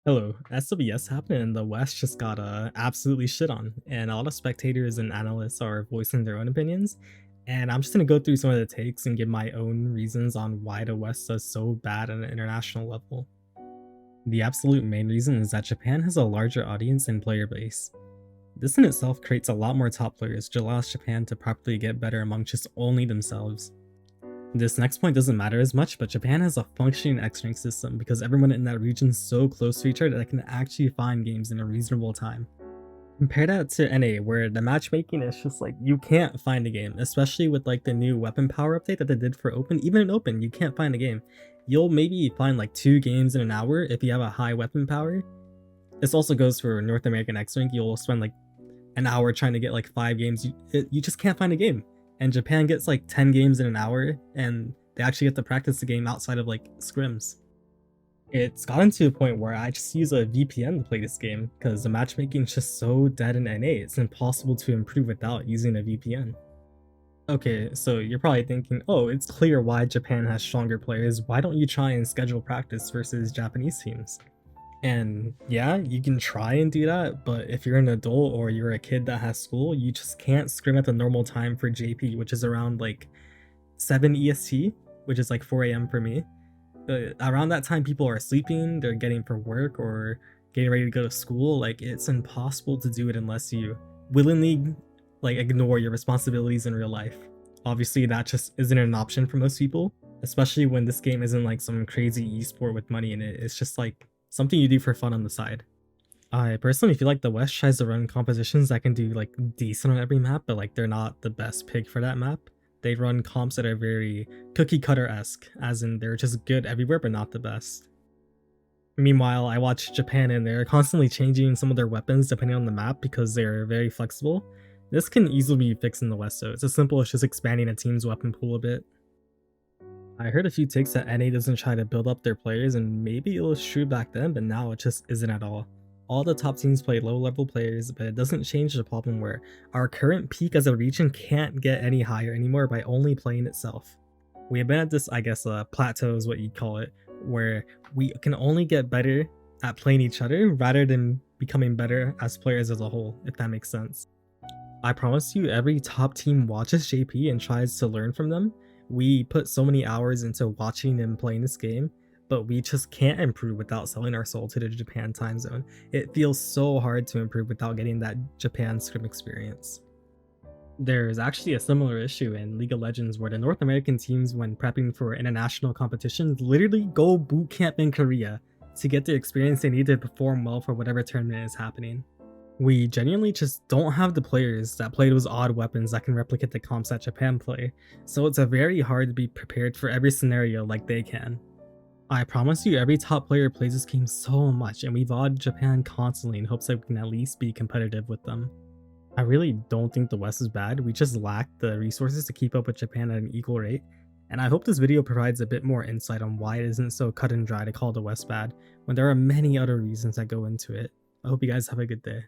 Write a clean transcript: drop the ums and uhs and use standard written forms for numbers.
Hello, SWS happened and the West just got absolutely shit on, and a lot of spectators and analysts are voicing their own opinions. And I'm just gonna go through some of the takes and give my own reasons on why the West does so bad on an international level. The absolute main reason is that Japan has a larger audience and player base. This in itself creates a lot more top players, which allows Japan to properly get better among just only themselves. This next point doesn't matter as much, but Japan has a functioning X-rank system because everyone in that region is so close to each other that they can actually find games in a reasonable time. Compare that to NA, where the matchmaking is just like you can't find a game, especially with like the new weapon power update that they did for Open. Even in Open, you can't find a game. You'll maybe find like 2 games in an hour if you have a high weapon power. This also goes for North American X-rank. You'll spend like an hour trying to get like 5 games. You just can't find a game. And Japan gets like 10 games in an hour, and they actually get to practice the game outside of like scrims. It's gotten to a point where I just use a VPN to play this game because the matchmaking is just so dead in NA, it's impossible to improve without using a VPN. Okay, so you're probably thinking, oh, it's clear why Japan has stronger players, why don't you try and schedule practice versus Japanese teams? And yeah, you can try and do that, but if you're an adult or you're a kid that has school, you just can't scrim at the normal time for JP, which is around like 7 EST, which is like 4 a.m. for me. Around that time, people are sleeping, they're getting for work or getting ready to go to school. Like, it's impossible to do it unless you willingly like ignore your responsibilities in real life. Obviously, that just isn't an option for most people, especially when this game isn't like some crazy esport with money in it. It's just like something you do for fun on the side. I personally feel like the West tries to run compositions that can do like decent on every map, but like they're not the best pick for that map. They run comps that are very cookie cutter-esque, as in they're just good everywhere but not the best. Meanwhile, I watch Japan and they're constantly changing some of their weapons depending on the map because they're very flexible. This can easily be fixed in the West, so it's as simple as just expanding a team's weapon pool a bit. I heard a few takes that NA doesn't try to build up their players, and maybe it was true back then, but now it just isn't at all. All the top teams play low level players, but it doesn't change the problem where our current peak as a region can't get any higher anymore by only playing itself. We have been at this, I guess, plateau is what you'd call it, where we can only get better at playing each other rather than becoming better as players as a whole, if that makes sense. I promise you, every top team watches JP and tries to learn from them. We put so many hours into watching and playing this game, but we just can't improve without selling our soul to the Japan time zone. It feels so hard to improve without getting that Japan scrim experience. There's actually a similar issue in League of Legends where the North American teams, when prepping for international competitions, literally go boot camp in Korea to get the experience they need to perform well for whatever tournament is happening. We genuinely just don't have the players that play those odd weapons that can replicate the comps that Japan play, so it's a very hard to be prepared for every scenario like they can. I promise you, every top player plays this game so much, and we VOD Japan constantly in hopes that we can at least be competitive with them. I really don't think the West is bad, we just lack the resources to keep up with Japan at an equal rate, and I hope this video provides a bit more insight on why it isn't so cut and dry to call the West bad, when there are many other reasons that go into it. I hope you guys have a good day.